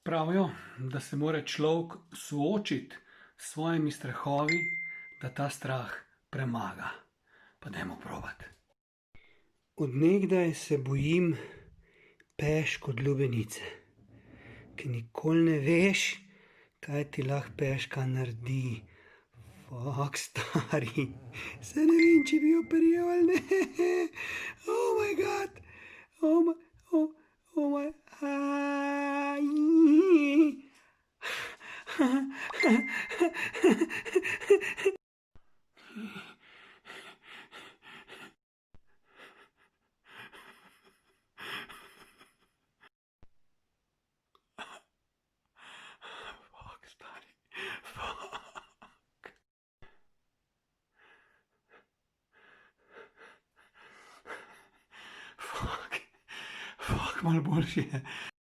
Pravijo, da se mora človek soočiti s svojimi strahovi, da ta strah premaga. Pa dajmo probati. Od nekdaj se bojim pešk od lubenice, ker nikoli ne veš, kaj ti lahko peška naredi. Fak, stari, saj ne vem, če bi jo prijel ali ne. Oh my god, oh my, Fak, stari, fak. Fak, malo boljše je.